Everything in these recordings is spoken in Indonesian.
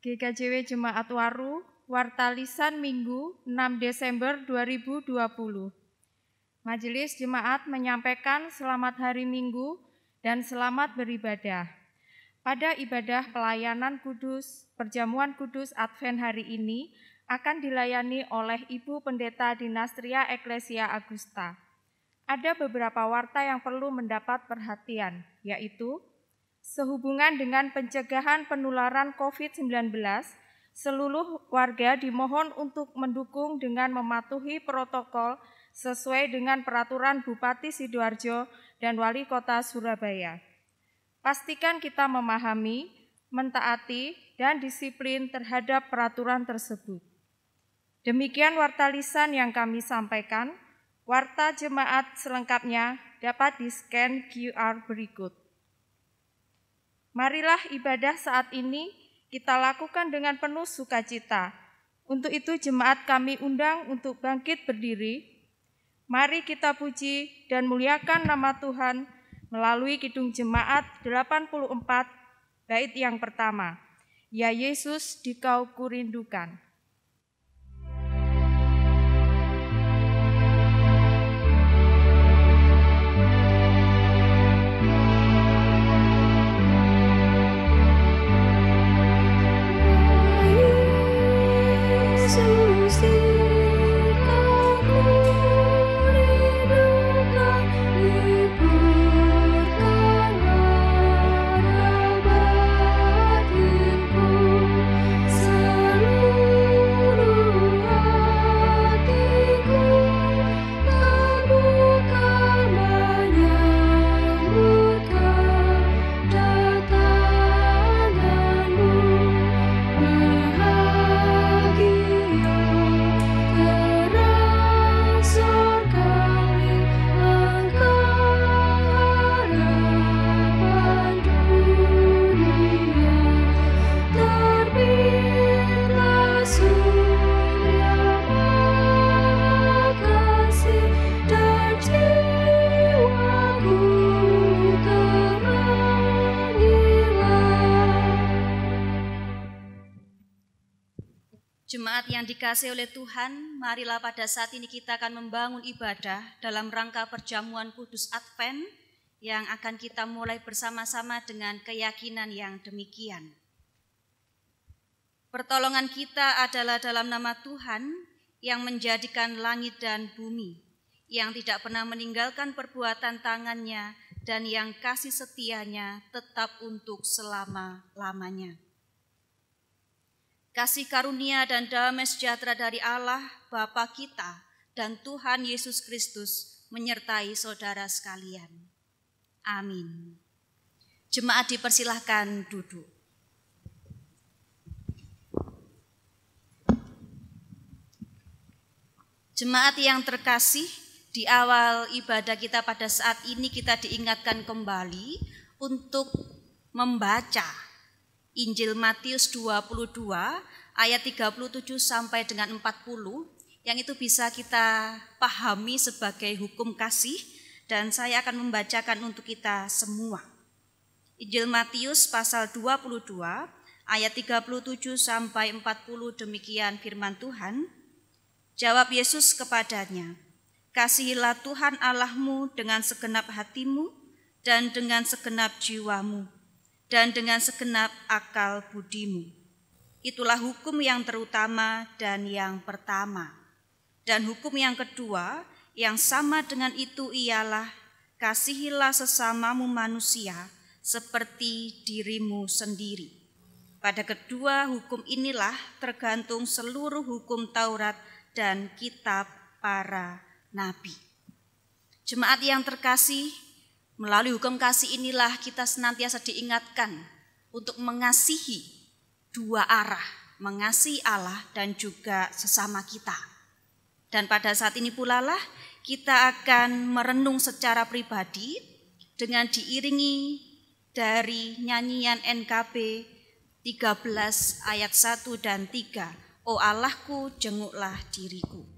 GKJW Jemaat Waru, Warta Lisan Minggu 6 Desember 2020. Majelis Jemaat menyampaikan selamat hari Minggu dan selamat beribadah. Pada ibadah pelayanan kudus, perjamuan kudus Advent hari ini akan dilayani oleh Ibu Pendeta Dinastria Eklesia Agusta. Ada beberapa warta yang perlu mendapat perhatian, yaitu sehubungan dengan pencegahan penularan COVID-19, seluruh warga dimohon untuk mendukung dengan mematuhi protokol sesuai dengan peraturan Bupati Sidoarjo dan Wali Kota Surabaya. Pastikan kita memahami, mentaati, dan disiplin terhadap peraturan tersebut. Demikian warta lisan yang kami sampaikan. Warta jemaat selengkapnya dapat di-scan QR berikut. Marilah ibadah saat ini kita lakukan dengan penuh sukacita. Untuk itu jemaat kami undang untuk bangkit berdiri. Mari kita puji dan muliakan nama Tuhan melalui Kidung Jemaat 84, bait yang pertama. Ya Yesus, Dikau kurindukan. Jemaat yang dikasihi oleh Tuhan, marilah pada saat ini kita akan membangun ibadah dalam rangka perjamuan kudus Advent yang akan kita mulai bersama-sama dengan keyakinan yang demikian. Pertolongan kita adalah dalam nama Tuhan yang menjadikan langit dan bumi, yang tidak pernah meninggalkan perbuatan tangannya dan yang kasih setianya tetap untuk selama-lamanya. Kasih karunia dan damai sejahtera dari Allah, Bapa kita, dan Tuhan Yesus Kristus menyertai saudara sekalian. Amin. Jemaat dipersilahkan duduk. Jemaat yang terkasih, di awal ibadah kita pada saat ini kita diingatkan kembali untuk membaca Injil Matius 22 ayat 37 sampai dengan 40 yang itu bisa kita pahami sebagai hukum kasih dan saya akan membacakan untuk kita semua. Injil Matius pasal 22 ayat 37 sampai 40 demikian firman Tuhan. Jawab Yesus kepadanya, "Kasihilah Tuhan Allahmu dengan segenap hatimu dan dengan segenap jiwamu dan dengan segenap akal budimu. Itulah hukum yang terutama dan yang pertama. Dan hukum yang kedua yang sama dengan itu ialah kasihilah sesamamu manusia seperti dirimu sendiri. Pada kedua hukum inilah tergantung seluruh hukum Taurat dan kitab para nabi." Jemaat yang terkasih, melalui hukum kasih inilah kita senantiasa diingatkan untuk mengasihi dua arah, mengasihi Allah dan juga sesama kita. Dan pada saat ini pula lah kita akan merenung secara pribadi dengan diiringi dari nyanyian NKB 13 ayat 1 dan 3. O Allahku, jenguklah diriku.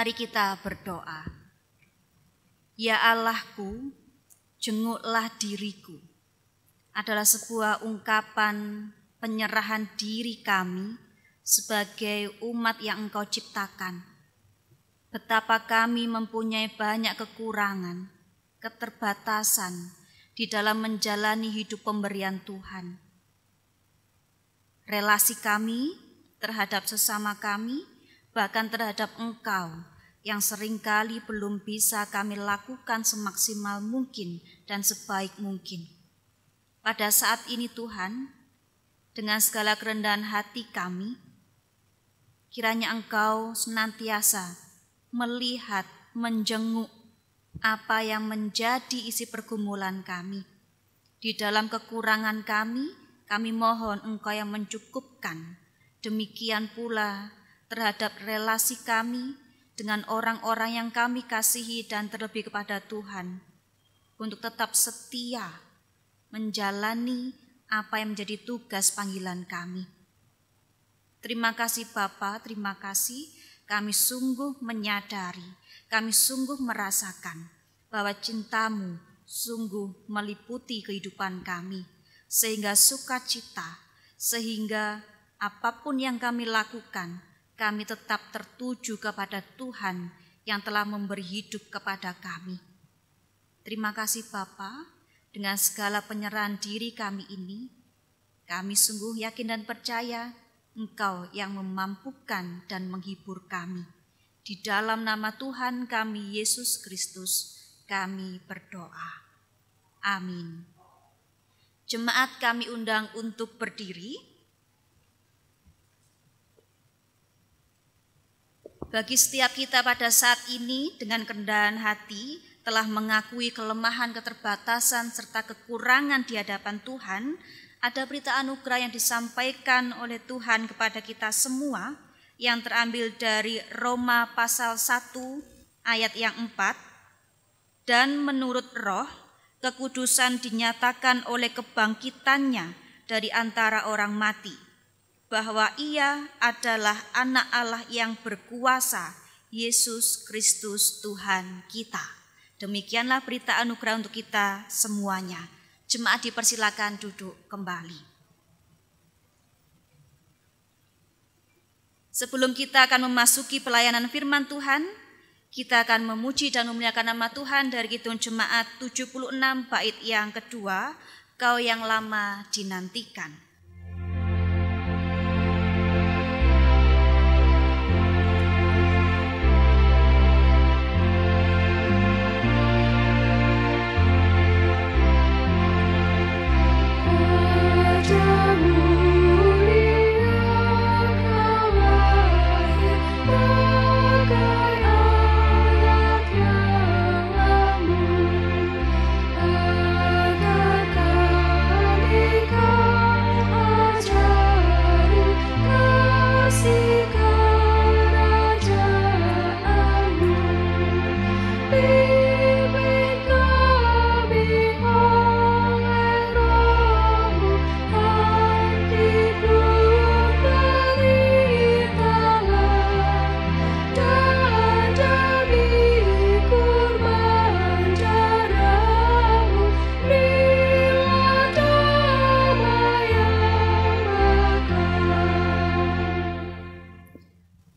Mari kita berdoa. Ya Allahku, jenguklah diriku adalah sebuah ungkapan penyerahan diri kami sebagai umat yang Engkau ciptakan. Betapa kami mempunyai banyak kekurangan, keterbatasan di dalam menjalani hidup pemberian Tuhan. Relasi kami terhadap sesama kami, bahkan terhadap Engkau, yang seringkali belum bisa kami lakukan semaksimal mungkin dan sebaik mungkin. Pada saat ini Tuhan, dengan segala kerendahan hati kami, kiranya Engkau senantiasa melihat, menjenguk apa yang menjadi isi pergumulan kami. Di dalam kekurangan kami mohon Engkau yang mencukupkan. Demikian pula terhadap relasi kami dengan orang-orang yang kami kasihi dan terlebih kepada Tuhan, untuk tetap setia menjalani apa yang menjadi tugas panggilan kami. Terima kasih Bapa, terima kasih. Kami sungguh menyadari, kami sungguh merasakan bahwa cinta-Mu sungguh meliputi kehidupan kami, sehingga sukacita, sehingga apapun yang kami lakukan, kami tetap tertuju kepada Tuhan yang telah memberi hidup kepada kami. Terima kasih Bapa, dengan segala penyerahan diri kami ini, kami sungguh yakin dan percaya Engkau yang memampukan dan menghibur kami. Di dalam nama Tuhan kami, Yesus Kristus, kami berdoa. Amin. Jemaat kami undang untuk berdiri. Bagi setiap kita pada saat ini dengan kerendahan hati telah mengakui kelemahan, keterbatasan, serta kekurangan di hadapan Tuhan, ada berita anugerah yang disampaikan oleh Tuhan kepada kita semua yang terambil dari Roma pasal 1 ayat yang 4. Dan menurut Roh, kekudusan dinyatakan oleh kebangkitannya dari antara orang mati, bahwa Ia adalah Anak Allah yang berkuasa, Yesus Kristus Tuhan kita. Demikianlah berita anugerah untuk kita semuanya. Jemaat dipersilakan duduk kembali. Sebelum kita akan memasuki pelayanan firman Tuhan, kita akan memuji dan memuliakan nama Tuhan dari Kidung Jemaat 76 bait yang kedua, Kau yang lama dinantikan.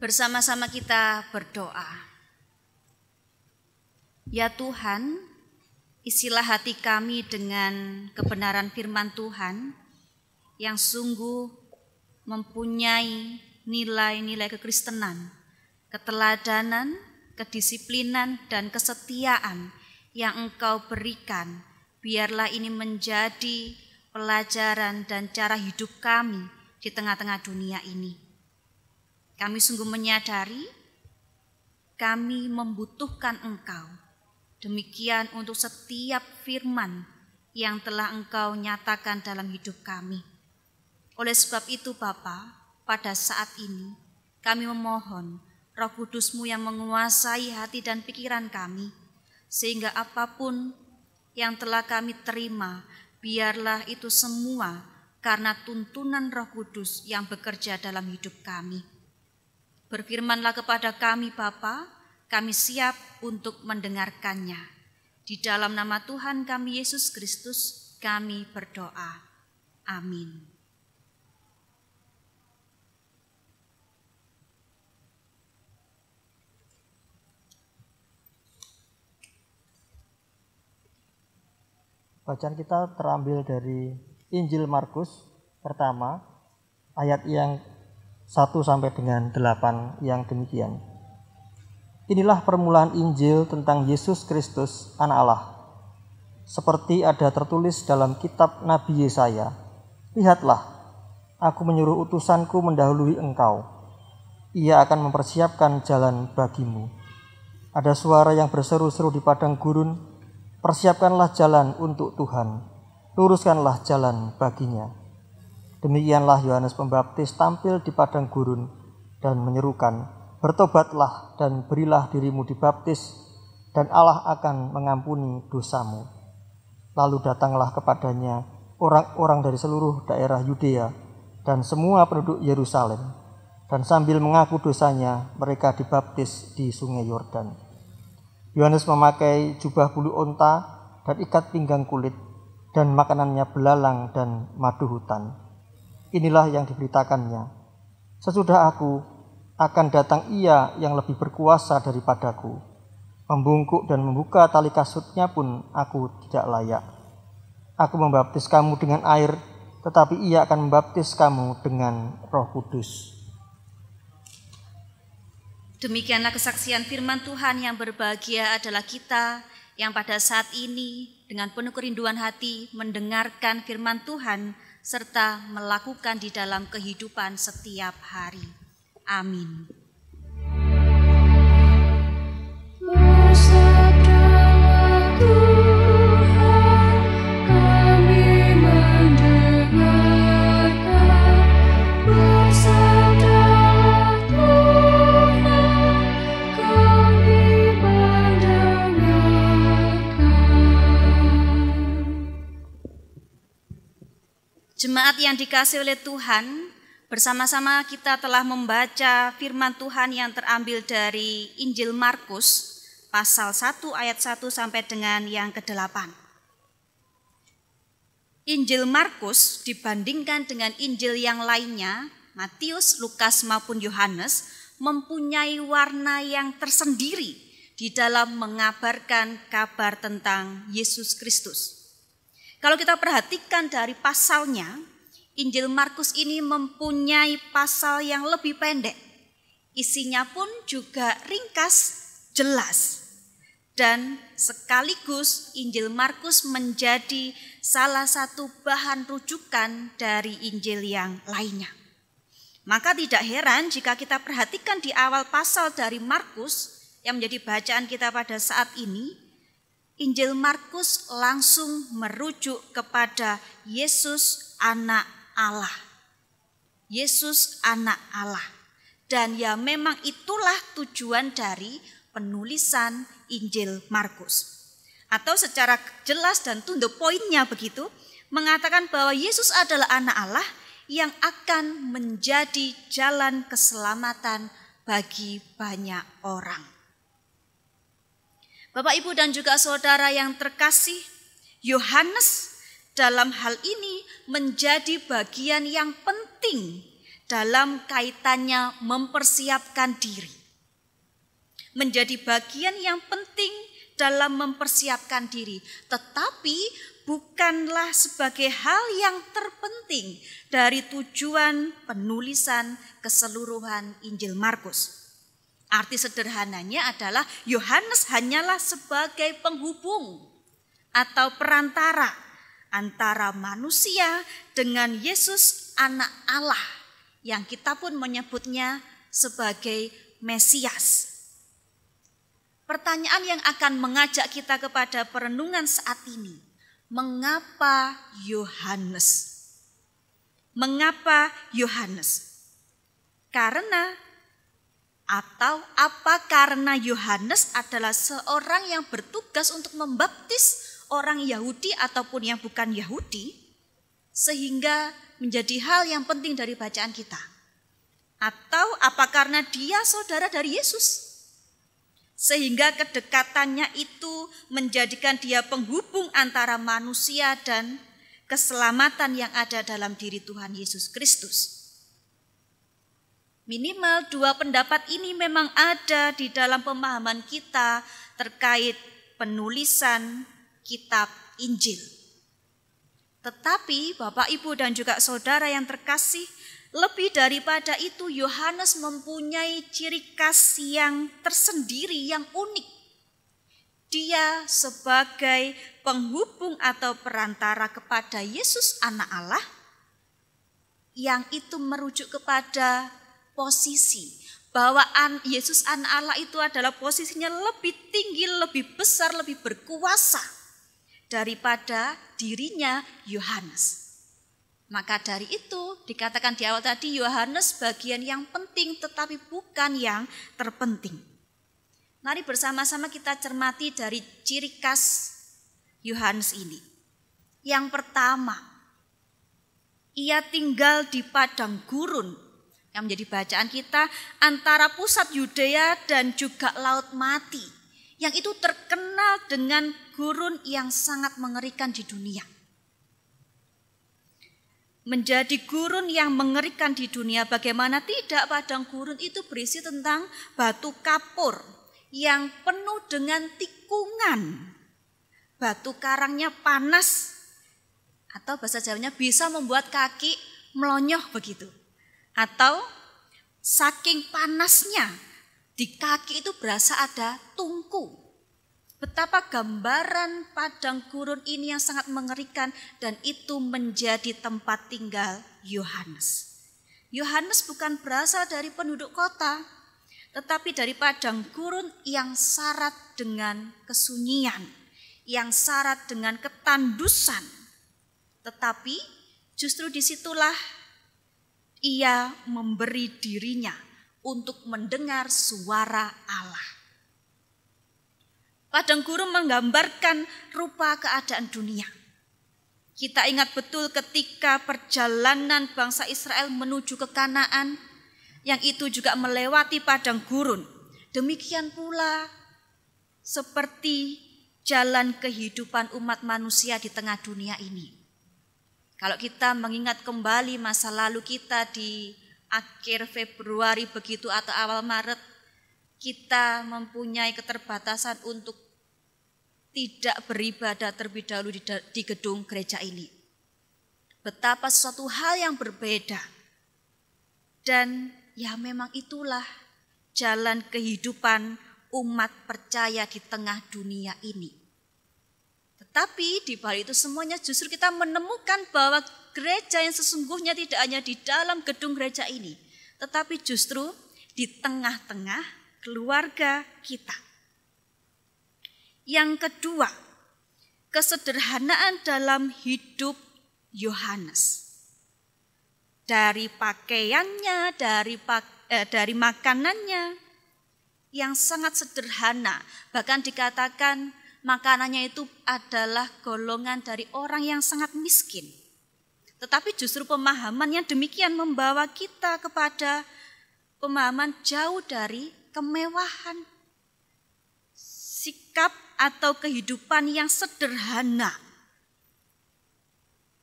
Bersama-sama kita berdoa. Ya Tuhan, isilah hati kami dengan kebenaran firman Tuhan yang sungguh mempunyai nilai-nilai kekristenan, keteladanan, kedisiplinan, dan kesetiaan yang Engkau berikan. Biarlah ini menjadi pelajaran dan cara hidup kami di tengah-tengah dunia ini. Kami sungguh menyadari kami membutuhkan Engkau. Demikian untuk setiap firman yang telah Engkau nyatakan dalam hidup kami. Oleh sebab itu Bapa, pada saat ini kami memohon Roh Kudus-Mu yang menguasai hati dan pikiran kami, sehingga apapun yang telah kami terima, biarlah itu semua karena tuntunan Roh Kudus yang bekerja dalam hidup kami. Berfirmanlah kepada kami Bapa, kami siap untuk mendengarkannya. Di dalam nama Tuhan kami Yesus Kristus kami berdoa. Amin. Bacaan kita terambil dari Injil Markus pertama, ayat yang 1 sampai dengan 8 yang demikian. Inilah permulaan Injil tentang Yesus Kristus, Anak Allah. Seperti ada tertulis dalam kitab Nabi Yesaya, lihatlah, aku menyuruh utusanku mendahului engkau. Ia akan mempersiapkan jalan bagimu. Ada suara yang berseru-seru di padang gurun, persiapkanlah jalan untuk Tuhan, luruskanlah jalan baginya. Demikianlah Yohanes Pembaptis tampil di padang gurun dan menyerukan, bertobatlah dan berilah dirimu dibaptis, dan Allah akan mengampuni dosamu. Lalu datanglah kepadanya orang-orang dari seluruh daerah Yudea dan semua penduduk Yerusalem, dan sambil mengaku dosanya mereka dibaptis di sungai Yordan. Yohanes memakai jubah bulu onta dan ikat pinggang kulit, dan makanannya belalang dan madu hutan. Inilah yang diberitakannya. Sesudah aku akan datang Ia yang lebih berkuasa daripadaku. Membungkuk dan membuka tali kasutnya pun aku tidak layak. Aku membaptis kamu dengan air, tetapi Ia akan membaptis kamu dengan Roh Kudus. Demikianlah kesaksian firman Tuhan. Yang berbahagia adalah kita yang pada saat ini dengan penuh kerinduan hati mendengarkan firman Tuhan serta melakukan di dalam kehidupan setiap hari. Amin. Jemaat yang dikasihi oleh Tuhan, bersama-sama kita telah membaca firman Tuhan yang terambil dari Injil Markus, pasal 1 ayat 1 sampai dengan yang ke-8. Injil Markus dibandingkan dengan Injil yang lainnya, Matius, Lukas maupun Yohanes, mempunyai warna yang tersendiri di dalam mengabarkan kabar tentang Yesus Kristus. Kalau kita perhatikan dari pasalnya, Injil Markus ini mempunyai pasal yang lebih pendek. Isinya pun juga ringkas, jelas. Dan sekaligus Injil Markus menjadi salah satu bahan rujukan dari Injil yang lainnya. Maka tidak heran jika kita perhatikan di awal pasal dari Markus yang menjadi bacaan kita pada saat ini, Injil Markus langsung merujuk kepada Yesus Anak Allah. Yesus Anak Allah. Dan ya memang itulah tujuan dari penulisan Injil Markus. Atau secara jelas dan to the point-nya begitu, mengatakan bahwa Yesus adalah Anak Allah yang akan menjadi jalan keselamatan bagi banyak orang. Bapak, Ibu, dan juga saudara yang terkasih, Yohanes dalam hal ini menjadi bagian yang penting dalam kaitannya mempersiapkan diri. Menjadi bagian yang penting dalam mempersiapkan diri, tetapi bukanlah sebagai hal yang terpenting dari tujuan penulisan keseluruhan Injil Markus. Arti sederhananya adalah Yohanes hanyalah sebagai penghubung atau perantara antara manusia dengan Yesus anak Allah yang kita pun menyebutnya sebagai Mesias. Pertanyaan yang akan mengajak kita kepada perenungan saat ini, mengapa Yohanes? Mengapa Yohanes? Karena Yohanes adalah seorang yang bertugas untuk membaptis orang Yahudi ataupun yang bukan Yahudi, sehingga menjadi hal yang penting dari bacaan kita? Atau apa karena dia saudara dari Yesus? Sehingga kedekatannya itu menjadikan dia penghubung antara manusia dan keselamatan yang ada dalam diri Tuhan Yesus Kristus. Minimal dua pendapat ini memang ada di dalam pemahaman kita terkait penulisan kitab Injil. Tetapi Bapak, Ibu, dan juga saudara yang terkasih, lebih daripada itu, Yohanes mempunyai ciri khas yang tersendiri, yang unik. Dia sebagai penghubung atau perantara kepada Yesus anak Allah, yang itu merujuk kepada posisi bahwa Yesus anak Allah itu adalah posisinya lebih tinggi, lebih besar, lebih berkuasa daripada dirinya Yohanes. Maka dari itu dikatakan di awal tadi, Yohanes bagian yang penting tetapi bukan yang terpenting. Mari bersama-sama kita cermati dari ciri khas Yohanes ini. Yang pertama, ia tinggal di padang gurun yang menjadi bacaan kita, antara pusat Yudea dan juga Laut Mati, yang itu terkenal dengan gurun yang sangat mengerikan di dunia. Menjadi gurun yang mengerikan di dunia, bagaimana tidak, padang gurun itu berisi tentang batu kapur yang penuh dengan tikungan. Batu karangnya panas, atau bahasa Jawanya bisa membuat kaki melonyoh begitu. Atau saking panasnya di kaki itu berasa ada tungku. Betapa gambaran padang gurun ini yang sangat mengerikan, dan itu menjadi tempat tinggal Yohanes. Yohanes bukan berasal dari penduduk kota, tetapi dari padang gurun yang syarat dengan kesunyian, yang syarat dengan ketandusan. Tetapi justru disitulah ia memberi dirinya untuk mendengar suara Allah. Padang gurun menggambarkan rupa keadaan dunia. Kita ingat betul ketika perjalanan bangsa Israel menuju ke Kanaan, yang itu juga melewati padang gurun. Demikian pula seperti jalan kehidupan umat manusia di tengah dunia ini. Kalau kita mengingat kembali masa lalu kita di akhir Februari begitu atau awal Maret, kita mempunyai keterbatasan untuk tidak beribadah terlebih dahulu di gedung gereja ini. Betapa sesuatu hal yang berbeda. Dan ya memang itulah jalan kehidupan umat percaya di tengah dunia ini. Tetapi di balik itu semuanya justru kita menemukan bahwa gereja yang sesungguhnya tidak hanya di dalam gedung gereja ini, tetapi justru di tengah-tengah keluarga kita. Yang kedua, kesederhanaan dalam hidup Yohanes. Dari pakaiannya, dari makanannya yang sangat sederhana. Bahkan dikatakan makanannya itu adalah golongan dari orang yang sangat miskin. Tetapi justru pemahaman yang demikian membawa kita kepada pemahaman jauh dari kemewahan. Sikap atau kehidupan yang sederhana.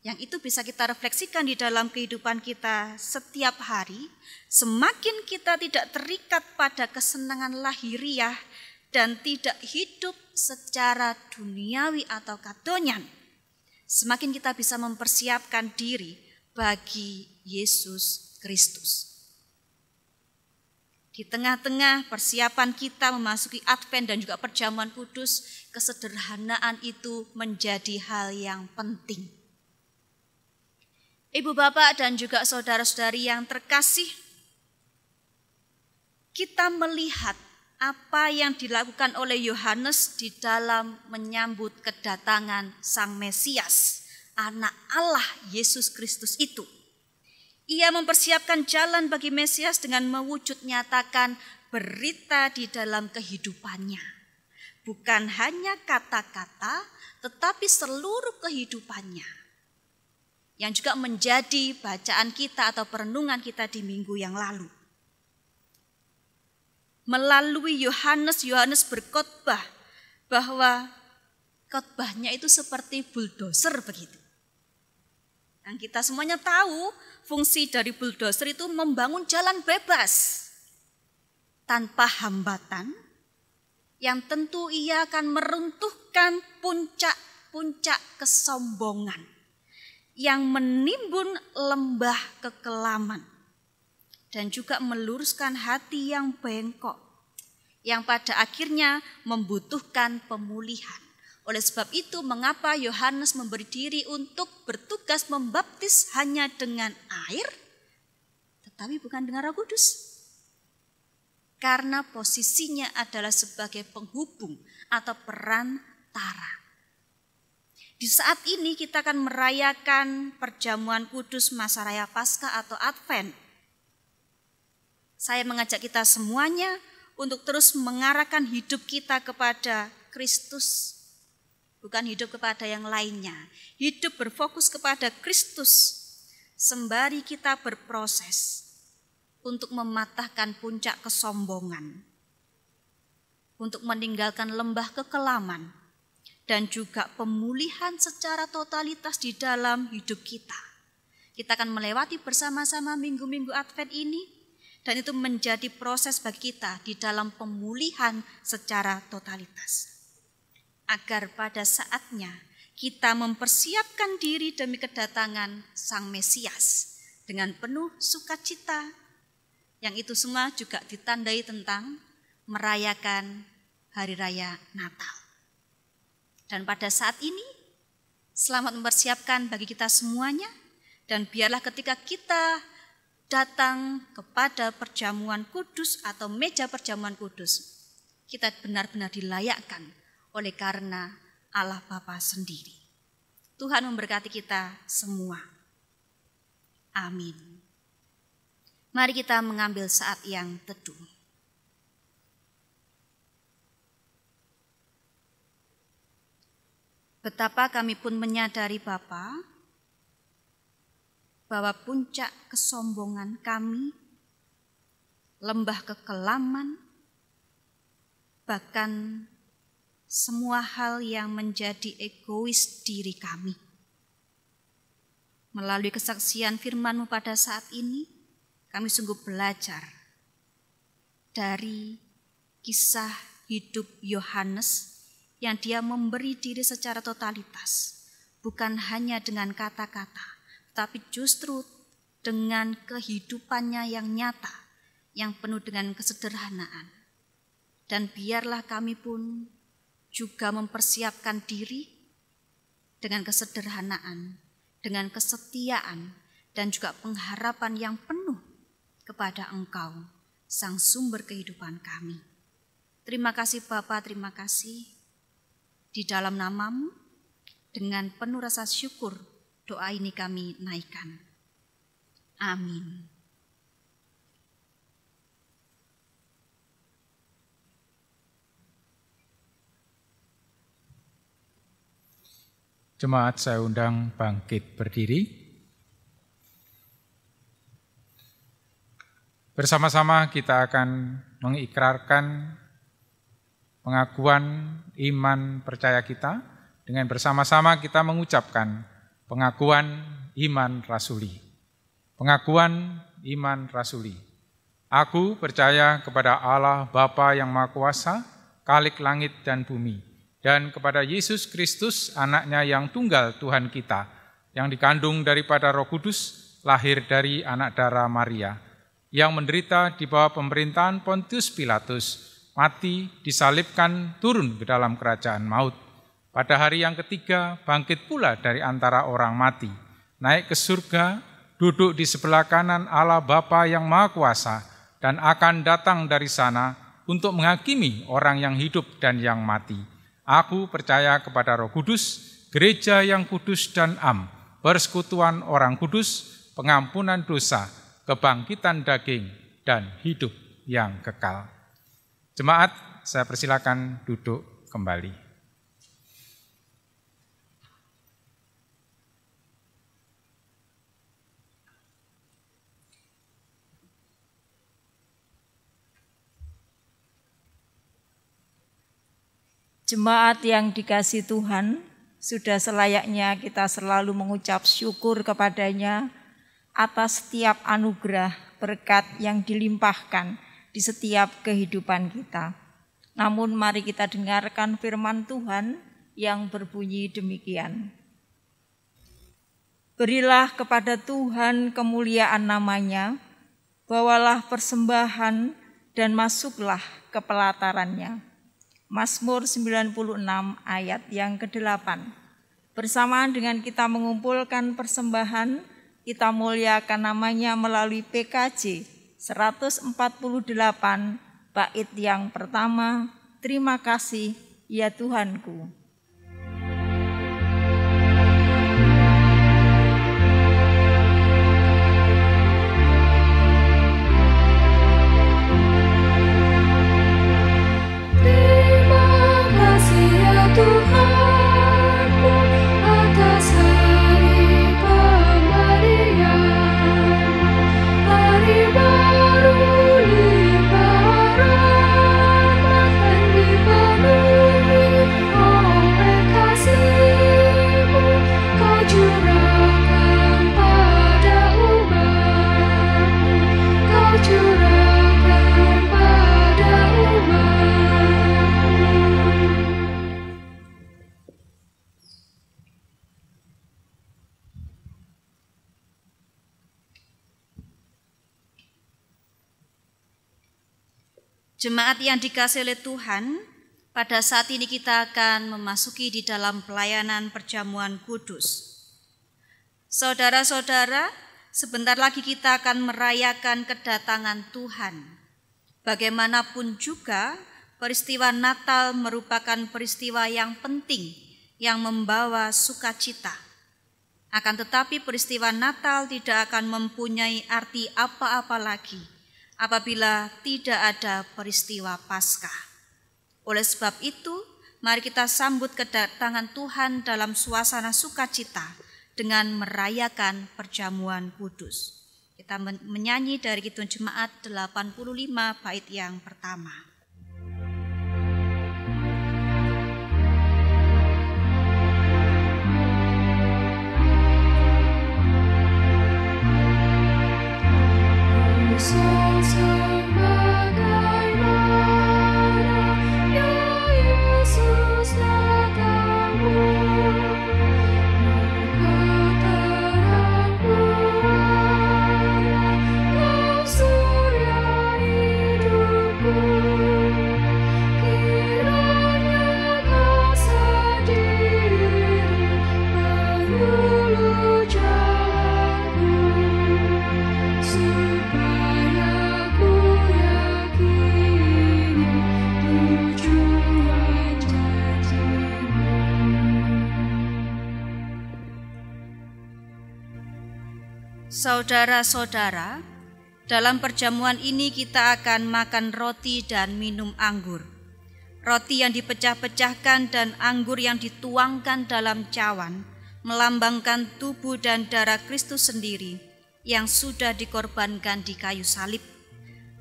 yang itu bisa kita refleksikan di dalam kehidupan kita setiap hari, semakin kita tidak terikat pada kesenangan lahiriah dan tidak hidup secara duniawi atau kadonyan, semakin kita bisa mempersiapkan diri bagi Yesus Kristus. Di tengah-tengah persiapan kita memasuki Advent dan juga perjamuan kudus, kesederhanaan itu menjadi hal yang penting. Ibu bapak dan juga saudara-saudari yang terkasih, kita melihat apa yang dilakukan oleh Yohanes di dalam menyambut kedatangan Sang Mesias, Anak Allah Yesus Kristus itu. Ia mempersiapkan jalan bagi Mesias dengan mewujud nyatakan berita di dalam kehidupannya. Bukan hanya kata-kata, tetapi seluruh kehidupannya. Yang juga menjadi bacaan kita atau perenungan kita di minggu yang lalu. Melalui Yohanes berkhotbah bahwa khotbahnya itu seperti bulldozer begitu. Dan kita semuanya tahu fungsi dari bulldozer itu membangun jalan bebas tanpa hambatan, yang tentu ia akan meruntuhkan puncak-puncak kesombongan yang menimbun lembah kekelaman dan juga meluruskan hati yang bengkok yang pada akhirnya membutuhkan pemulihan. Oleh sebab itu mengapa Yohanes memberi diri untuk bertugas membaptis hanya dengan air tetapi bukan dengan Roh Kudus? Karena posisinya adalah sebagai penghubung atau perantara. Di saat ini kita akan merayakan perjamuan kudus masa raya Paskah atau Advent. Saya mengajak kita semuanya untuk terus mengarahkan hidup kita kepada Kristus. Bukan hidup kepada yang lainnya. Hidup berfokus kepada Kristus. Sembari kita berproses untuk mematahkan puncak kesombongan. Untuk meninggalkan lembah kekelaman. Dan juga pemulihan secara totalitas di dalam hidup kita. Kita akan melewati bersama-sama minggu-minggu Advent ini, dan itu menjadi proses bagi kita di dalam pemulihan secara totalitas. Agar pada saatnya kita mempersiapkan diri demi kedatangan Sang Mesias dengan penuh sukacita, yang itu semua juga ditandai tentang merayakan Hari Raya Natal. Dan pada saat ini, selamat mempersiapkan bagi kita semuanya. Dan biarlah ketika kita datang kepada perjamuan kudus atau meja perjamuan kudus, kita benar-benar dilayakkan oleh karena Allah Bapa sendiri. Tuhan memberkati kita semua. Amin. Mari kita mengambil saat yang teduh. Betapa kami pun menyadari Bapa, bahwa puncak kesombongan kami, lembah kekelaman, bahkan semua hal yang menjadi egois diri kami. Melalui kesaksian firman-Mu pada saat ini, kami sungguh belajar dari kisah hidup Yohanes yang dia memberi diri secara totalitas, bukan hanya dengan kata-kata, tapi justru dengan kehidupannya yang nyata, yang penuh dengan kesederhanaan. Dan biarlah kami pun juga mempersiapkan diri dengan kesederhanaan, dengan kesetiaan, dan juga pengharapan yang penuh kepada Engkau, Sang Sumber kehidupan kami. Terima kasih Bapa, terima kasih. Di dalam nama-Mu, dengan penuh rasa syukur, doa ini kami naikkan. Amin. Jemaat saya undang bangkit berdiri. Bersama-sama kita akan mengikrarkan pengakuan iman percaya kita. Dengan bersama-sama kita mengucapkan Pengakuan iman rasuli. Pengakuan iman rasuli. Aku percaya kepada Allah Bapa yang Maha Kuasa, Khalik langit dan bumi, dan kepada Yesus Kristus, Anaknya yang tunggal Tuhan kita, yang dikandung daripada Roh Kudus, lahir dari anak darah Maria, yang menderita di bawah pemerintahan Pontius Pilatus, mati, disalibkan, turun ke dalam kerajaan maut. Pada hari yang ketiga, bangkit pula dari antara orang mati, naik ke surga, duduk di sebelah kanan Allah Bapa yang Maha Kuasa, dan akan datang dari sana untuk menghakimi orang yang hidup dan yang mati. Aku percaya kepada Roh Kudus, gereja yang kudus dan am, persekutuan orang kudus, pengampunan dosa, kebangkitan daging, dan hidup yang kekal. Jemaat, saya persilakan duduk kembali. Jemaat yang dikasihi Tuhan, sudah selayaknya kita selalu mengucap syukur kepada-Nya atas setiap anugerah berkat yang dilimpahkan di setiap kehidupan kita. Namun mari kita dengarkan firman Tuhan yang berbunyi demikian. Berilah kepada Tuhan kemuliaan nama-Nya, bawalah persembahan dan masuklah ke pelataran-Nya. Mazmur 96 ayat yang ke-8. Bersamaan dengan kita mengumpulkan persembahan, kita muliakan nama-Nya melalui PKJ 148 bait yang pertama. Terima kasih ya Tuhanku. Jemaat yang dikasihi oleh Tuhan, pada saat ini kita akan memasuki di dalam pelayanan perjamuan kudus. Saudara-saudara, sebentar lagi kita akan merayakan kedatangan Tuhan. Bagaimanapun juga, peristiwa Natal merupakan peristiwa yang penting yang membawa sukacita. Akan tetapi peristiwa Natal tidak akan mempunyai arti apa-apa lagi apabila tidak ada peristiwa Paskah. Oleh sebab itu, mari kita sambut kedatangan Tuhan dalam suasana sukacita dengan merayakan perjamuan kudus. Kita menyanyi dari Kidung Jemaat 85 bait yang pertama. Saudara-saudara, dalam perjamuan ini kita akan makan roti dan minum anggur. Roti yang dipecah-pecahkan dan anggur yang dituangkan dalam cawan melambangkan tubuh dan darah Kristus sendiri yang sudah dikorbankan di kayu salib.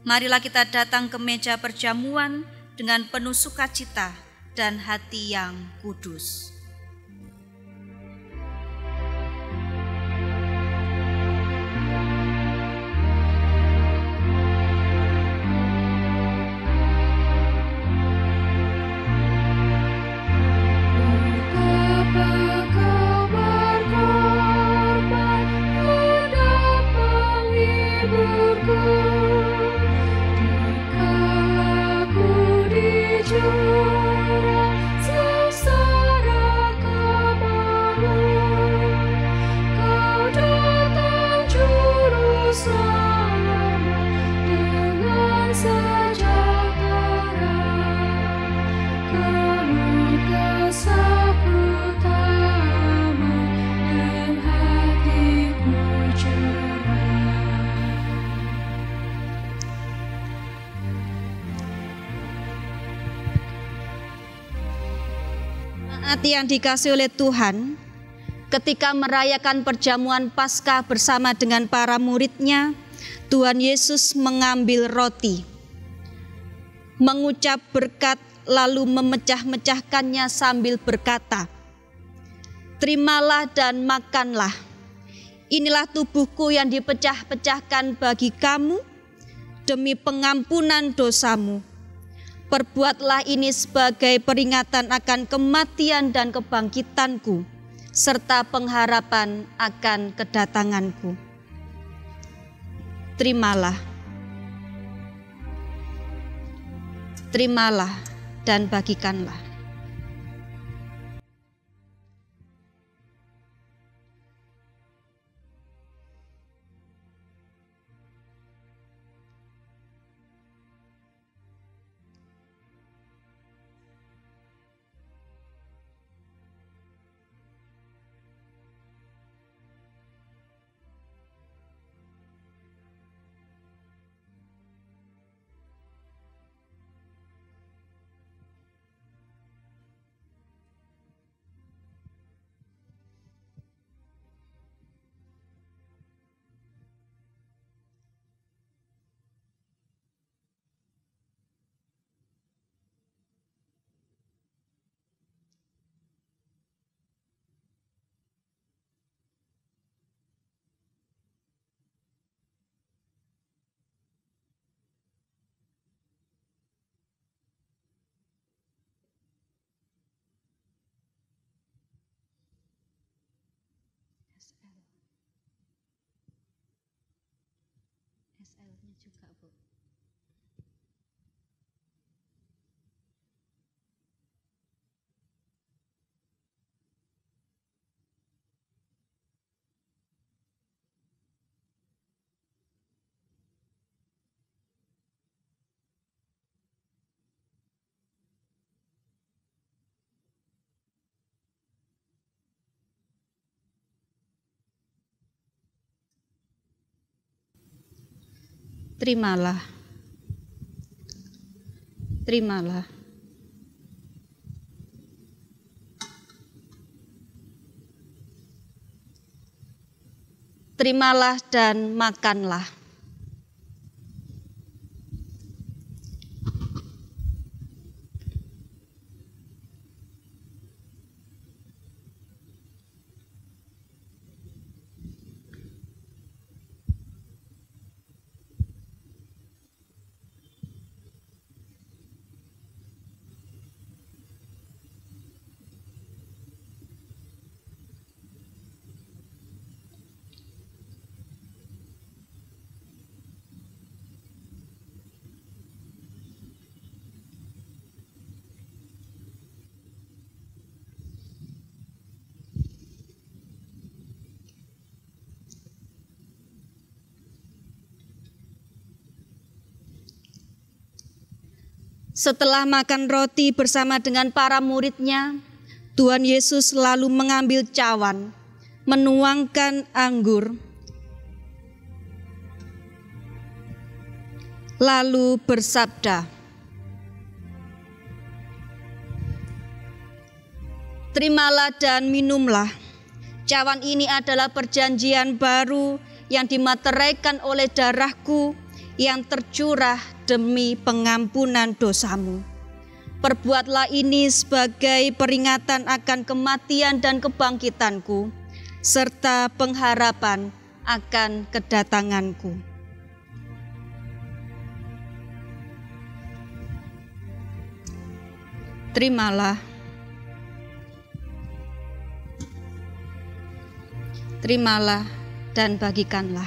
Marilah kita datang ke meja perjamuan dengan penuh sukacita dan hati yang kudus. Jemaat yang dikasihi oleh Tuhan, ketika merayakan perjamuan Paskah bersama dengan para murid-Nya, Tuhan Yesus mengambil roti, mengucap berkat, lalu memecah-mecahkannya sambil berkata, "Terimalah dan makanlah. Inilah tubuhku yang dipecah-pecahkan bagi kamu demi pengampunan dosamu. Perbuatlah ini sebagai peringatan akan kematian dan kebangkitanku, serta pengharapan akan kedatanganku." Terimalah. Terimalah dan bagikanlah. SL-nya juga, Bu. Terimalah. Terimalah. Terimalah dan makanlah. Setelah makan roti bersama dengan para murid-Nya, Tuhan Yesus lalu mengambil cawan, menuangkan anggur, lalu bersabda, "Terimalah dan minumlah. Cawan ini adalah perjanjian baru yang dimateraikan oleh darahku yang tercurah demi pengampunan dosamu. Perbuatlah ini sebagai peringatan akan kematian dan kebangkitanku, serta pengharapan akan kedatanganku." Terimalah. Terimalah dan bagikanlah.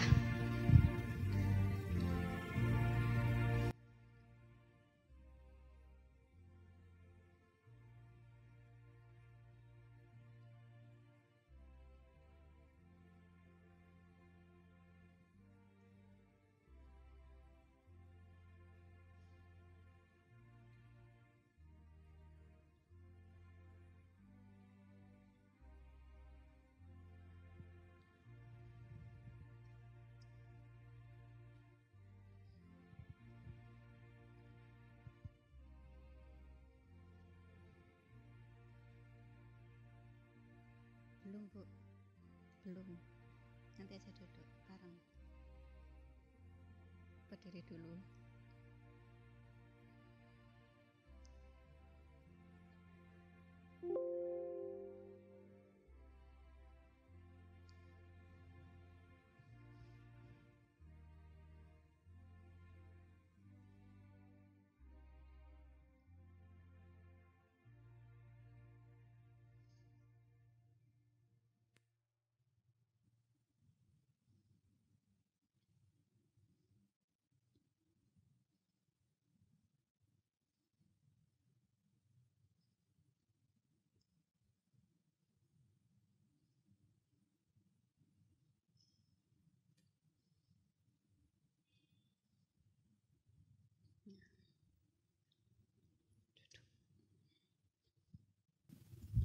Belum, Bu. Belum. Nanti aja duduk bareng. Berdiri dulu.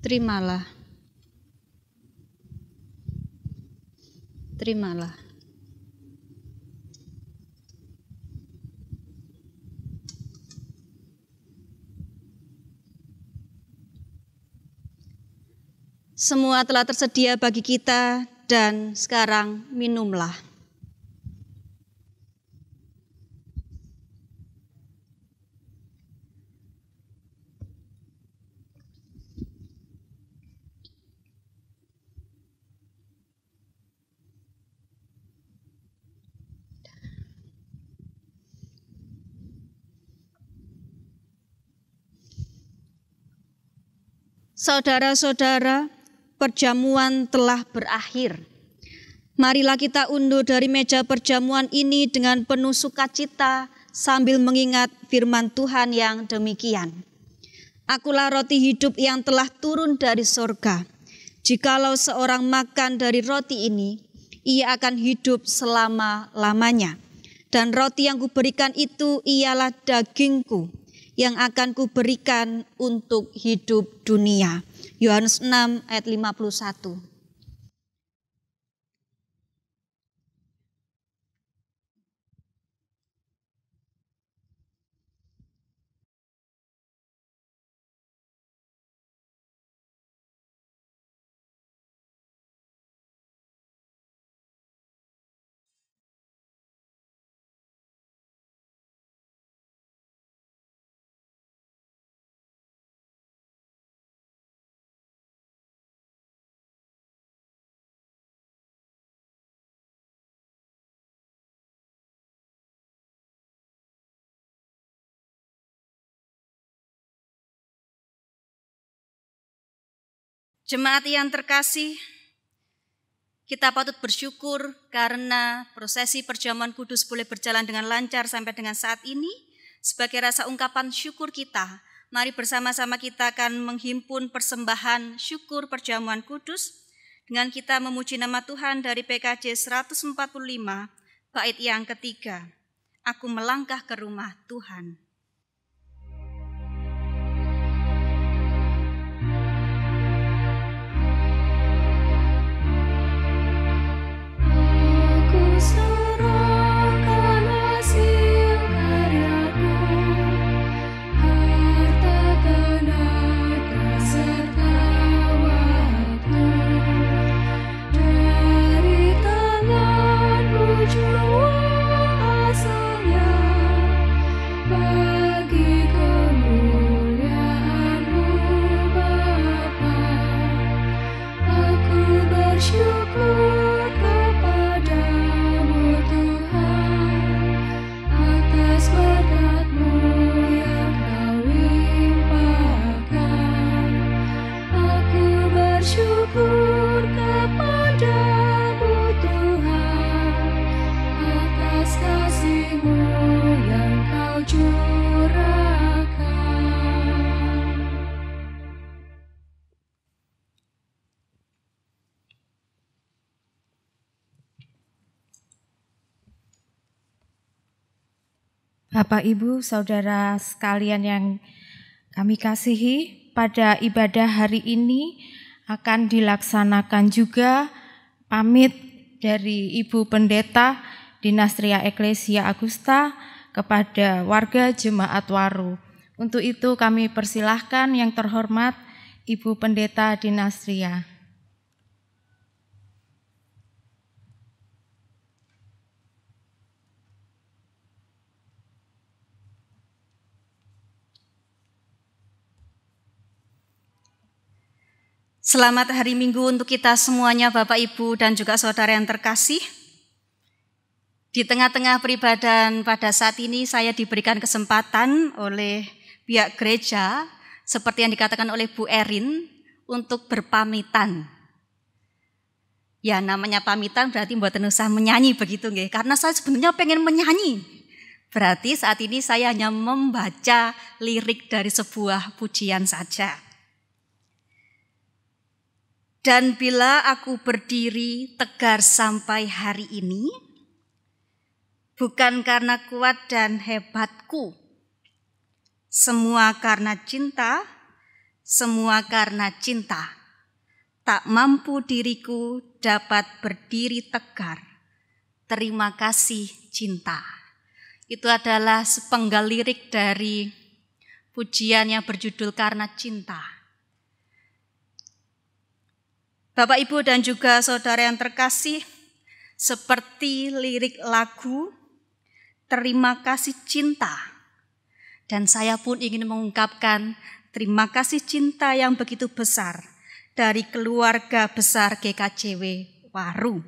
Terimalah. Terimalah. Semua telah tersedia bagi kita dan sekarang minumlah. Saudara-saudara, perjamuan telah berakhir. Marilah kita undur dari meja perjamuan ini dengan penuh sukacita sambil mengingat firman Tuhan yang demikian. Akulah roti hidup yang telah turun dari sorga. Jikalau seorang makan dari roti ini, ia akan hidup selama-lamanya. Dan roti yang kuberikan itu ialah dagingku, yang akan kuberikan untuk hidup dunia. Yohanes 6 ayat 51. Jemaat yang terkasih, kita patut bersyukur karena prosesi perjamuan kudus boleh berjalan dengan lancar sampai dengan saat ini. Sebagai rasa ungkapan syukur kita, mari bersama-sama kita akan menghimpun persembahan syukur perjamuan kudus dengan kita memuji nama Tuhan dari PKJ 145, bait yang ketiga. Aku melangkah ke rumah Tuhan. Bapak, Ibu, Saudara sekalian yang kami kasihi, pada ibadah hari ini akan dilaksanakan juga pamit dari Ibu Pendeta Dinastria Eklesia Augusta kepada warga Jemaat Waru. Untuk itu kami persilahkan yang terhormat Ibu Pendeta Dinastria. Selamat hari Minggu untuk kita semuanya, Bapak, Ibu, dan juga saudara yang terkasih. Di tengah-tengah peribadahan pada saat ini saya diberikan kesempatan oleh pihak gereja, seperti yang dikatakan oleh Bu Erin, untuk berpamitan. Ya, namanya pamitan berarti mboten usah menyanyi begitu nggih, karena saya sebenarnya pengen menyanyi. Berarti saat ini saya hanya membaca lirik dari sebuah pujian saja. Dan bila aku berdiri tegar sampai hari ini, bukan karena kuat dan hebatku, semua karena cinta, semua karena cinta. Tak mampu diriku dapat berdiri tegar. Terima kasih cinta. Itu adalah sepenggal lirik dari pujian yang berjudul Karena Cinta. Bapak, Ibu, dan juga saudara yang terkasih, seperti lirik lagu Terima Kasih Cinta. Dan saya pun ingin mengungkapkan terima kasih cinta yang begitu besar dari keluarga besar GKJW Waru.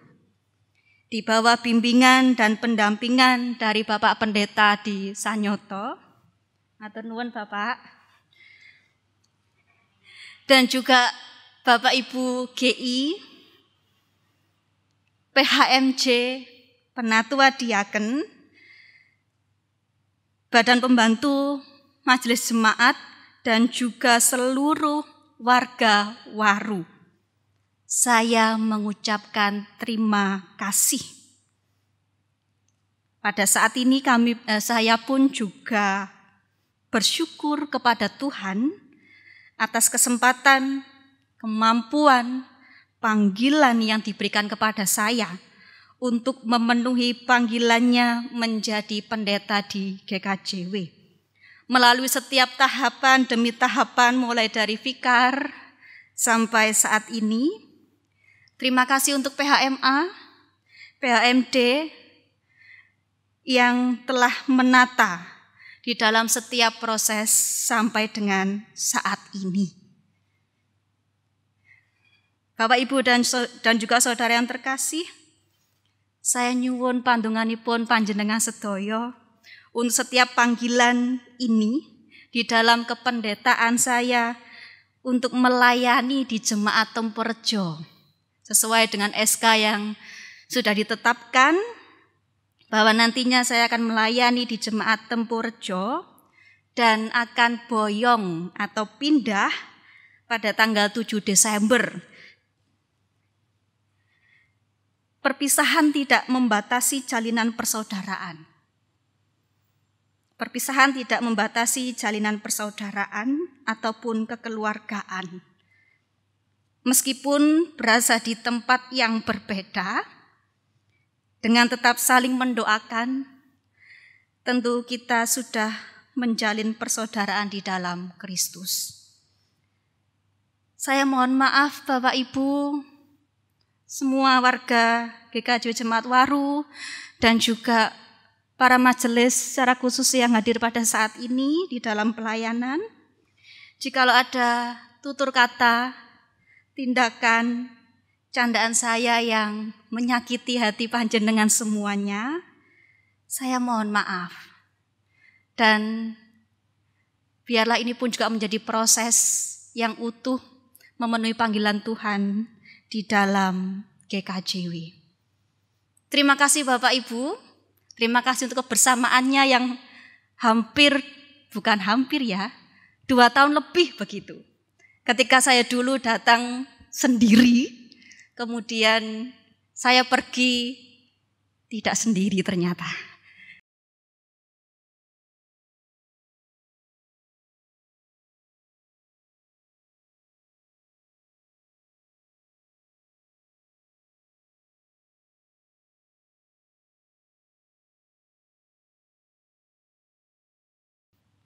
Di bawah bimbingan dan pendampingan dari Bapak Pendeta di Sanyoto. Matur nuwun Bapak. Dan juga Bapak Ibu GI, PHMJ, Penatua Diaken, Badan Pembantu Majelis Jemaat, dan juga seluruh warga Waru. Saya mengucapkan terima kasih. Pada saat ini saya pun juga bersyukur kepada Tuhan atas kesempatan, kemampuan, panggilan yang diberikan kepada saya untuk memenuhi panggilannya menjadi pendeta di GKJW. Melalui setiap tahapan demi tahapan mulai dari vikar sampai saat ini. Terima kasih untuk PHMA, PHMD yang telah menata di dalam setiap proses sampai dengan saat ini. Bapak, Ibu, dan juga saudara yang terkasih, saya nyuwun pandunganipun panjenengan sedaya untuk setiap panggilan ini di dalam kependetaan saya untuk melayani di Jemaat Temporejo sesuai dengan SK yang sudah ditetapkan bahwa nantinya saya akan melayani di Jemaat Temporejo dan akan boyong atau pindah pada tanggal 7 Desember. Perpisahan tidak membatasi jalinan persaudaraan. Perpisahan tidak membatasi jalinan persaudaraan ataupun kekeluargaan. Meskipun berada di tempat yang berbeda, dengan tetap saling mendoakan, tentu kita sudah menjalin persaudaraan di dalam Kristus. Saya mohon maaf Bapak Ibu, semua warga GKJW Jemaat Waru, dan juga para majelis secara khusus yang hadir pada saat ini di dalam pelayanan. Jikalau ada tutur kata, tindakan, candaan saya yang menyakiti hati panjenengan semuanya, saya mohon maaf. Dan biarlah ini pun juga menjadi proses yang utuh memenuhi panggilan Tuhan di dalam GKJW. Terima kasih Bapak Ibu, terima kasih untuk kebersamaannya yang bukan hampir ya, 2 tahun lebih begitu. Ketika saya dulu datang sendiri, kemudian saya pergi tidak sendiri ternyata.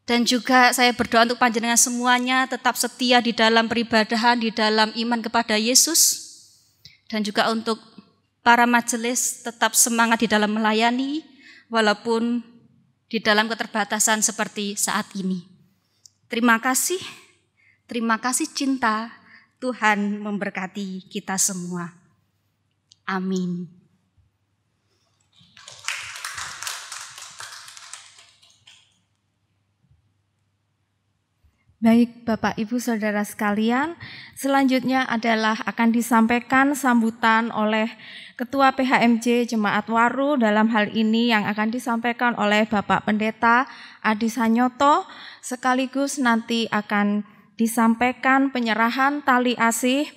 Dan juga saya berdoa untuk panjenengan semuanya tetap setia di dalam peribadahan, di dalam iman kepada Yesus. Dan juga untuk para majelis tetap semangat di dalam melayani, walaupun di dalam keterbatasan seperti saat ini. Terima kasih cinta, Tuhan memberkati kita semua. Amin. Baik Bapak Ibu Saudara sekalian, selanjutnya adalah akan disampaikan sambutan oleh Ketua PHMJ Jemaat Waru, dalam hal ini yang akan disampaikan oleh Bapak Pendeta Adi Sanyoto, sekaligus nanti akan disampaikan penyerahan tali asih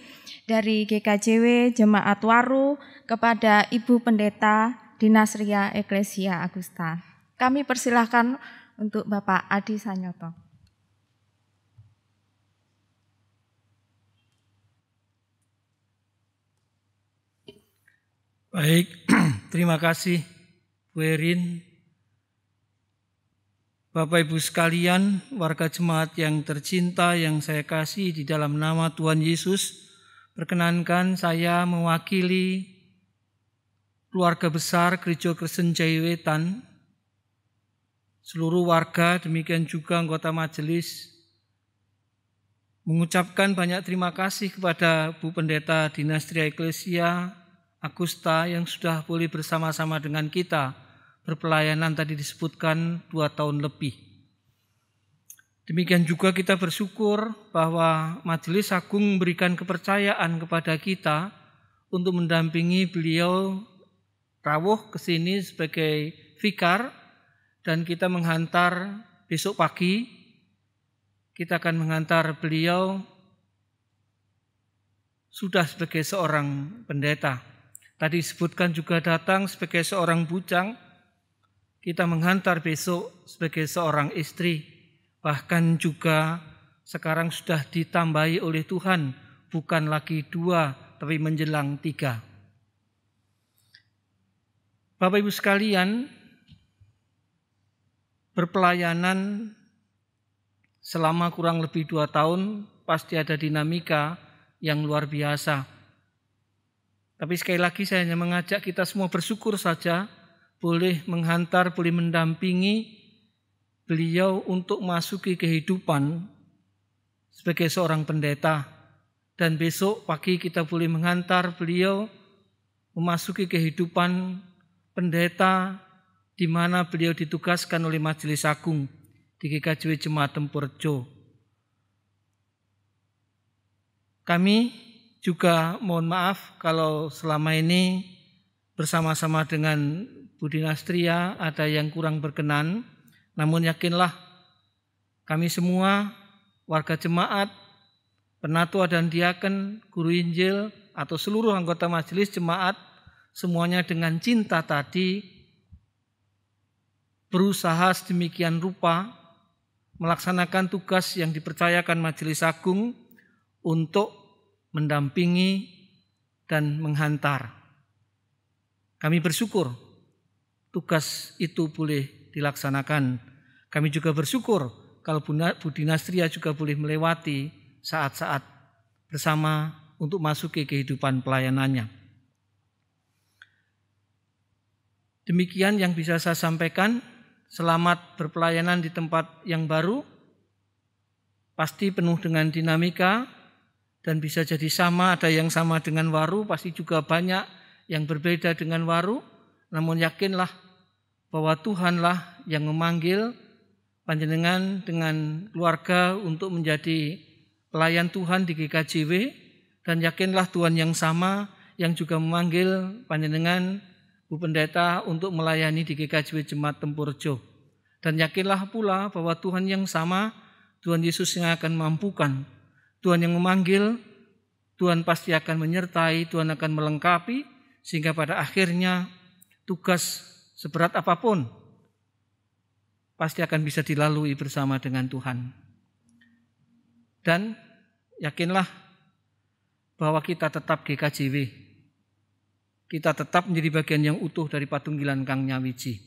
dari GKJW Jemaat Waru kepada Ibu Pendeta Dinasria Eklesia Agusta. Kami persilahkan untuk Bapak Adi Sanyoto. Baik, terima kasih Bu Erin. Bapak Ibu sekalian, warga jemaat yang tercinta yang saya kasih di dalam nama Tuhan Yesus, perkenankan saya mewakili keluarga besar Gereja Kristen Jaiwetan, seluruh warga, demikian juga anggota majelis, mengucapkan banyak terima kasih kepada Bu Pendeta Dinasria Eklesia Agusta yang sudah boleh bersama-sama dengan kita berpelayanan tadi disebutkan 2 tahun lebih. Demikian juga kita bersyukur bahwa Majelis Agung memberikan kepercayaan kepada kita untuk mendampingi beliau rawuh ke sini sebagai vikar, dan kita menghantar besok pagi, kita akan menghantar beliau sudah sebagai seorang pendeta. Tadi disebutkan juga datang sebagai seorang bujang, kita menghantar besok sebagai seorang istri, bahkan juga sekarang sudah ditambahi oleh Tuhan, bukan lagi 2, tapi menjelang 3. Bapak Ibu sekalian, berpelayanan selama kurang lebih 2 tahun, pasti ada dinamika yang luar biasa. Tapi sekali lagi saya hanya mengajak kita semua bersyukur saja, boleh menghantar, boleh mendampingi beliau untuk masuki kehidupan sebagai seorang pendeta. Dan besok pagi kita boleh menghantar beliau memasuki kehidupan pendeta di mana beliau ditugaskan oleh Majelis Agung di GKJW Jemaat Tempurjo. Kami juga mohon maaf kalau selama ini bersama-sama dengan Bu Dinastria ada yang kurang berkenan, namun yakinlah kami semua warga jemaat, penatua dan diaken, guru Injil atau seluruh anggota majelis jemaat, semuanya dengan cinta tadi berusaha sedemikian rupa melaksanakan tugas yang dipercayakan Majelis Agung untuk mendampingi dan menghantar. Kami bersyukur tugas itu boleh dilaksanakan. Kami juga bersyukur kalau Bu Dinastria juga boleh melewati saat-saat bersama untuk masuk ke kehidupan pelayanannya. Demikian yang bisa saya sampaikan. Selamat berpelayanan di tempat yang baru. Pasti penuh dengan dinamika dan bisa jadi sama, ada yang sama dengan Waru, pasti juga banyak yang berbeda dengan Waru. Namun yakinlah bahwa Tuhanlah yang memanggil panjenengan dengan keluarga untuk menjadi pelayan Tuhan di GKJW, dan yakinlah Tuhan yang sama yang juga memanggil panjenengan Bu Pendeta untuk melayani di GKJW Jemaat Tempurjo. Dan yakinlah pula bahwa Tuhan yang sama, Tuhan Yesus yang akan mampukan, Tuhan yang memanggil, Tuhan pasti akan menyertai, Tuhan akan melengkapi, sehingga pada akhirnya tugas seberat apapun pasti akan bisa dilalui bersama dengan Tuhan. Dan yakinlah bahwa kita tetap GKJW, kita tetap menjadi bagian yang utuh dari Patunggilan Kang Nyawiji.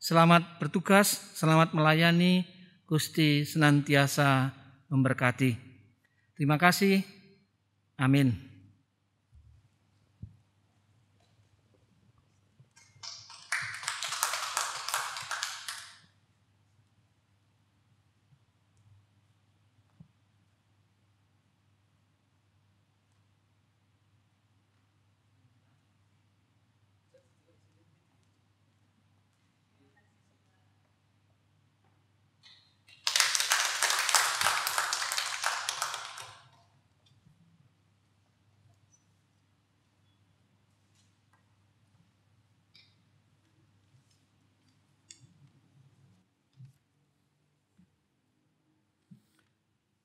Selamat bertugas, selamat melayani, Gusti senantiasa memberkati. Terima kasih. Amin.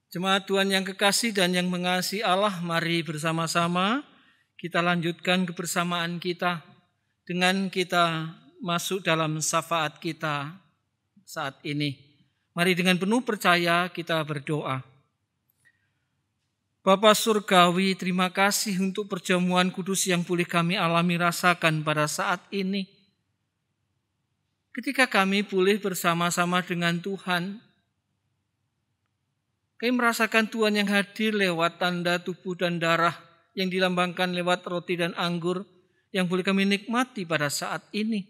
Jemaat Tuhan yang kekasih dan yang mengasihi Allah, mari bersama-sama kita lanjutkan kebersamaan kita dengan kita masuk dalam syafaat kita saat ini. Mari dengan penuh percaya kita berdoa. Bapa Surgawi, terima kasih untuk perjamuan kudus yang boleh kami alami rasakan pada saat ini. Ketika kami boleh bersama-sama dengan Tuhan, kami merasakan Tuhan yang hadir lewat tanda tubuh dan darah yang dilambangkan lewat roti dan anggur yang boleh kami nikmati pada saat ini.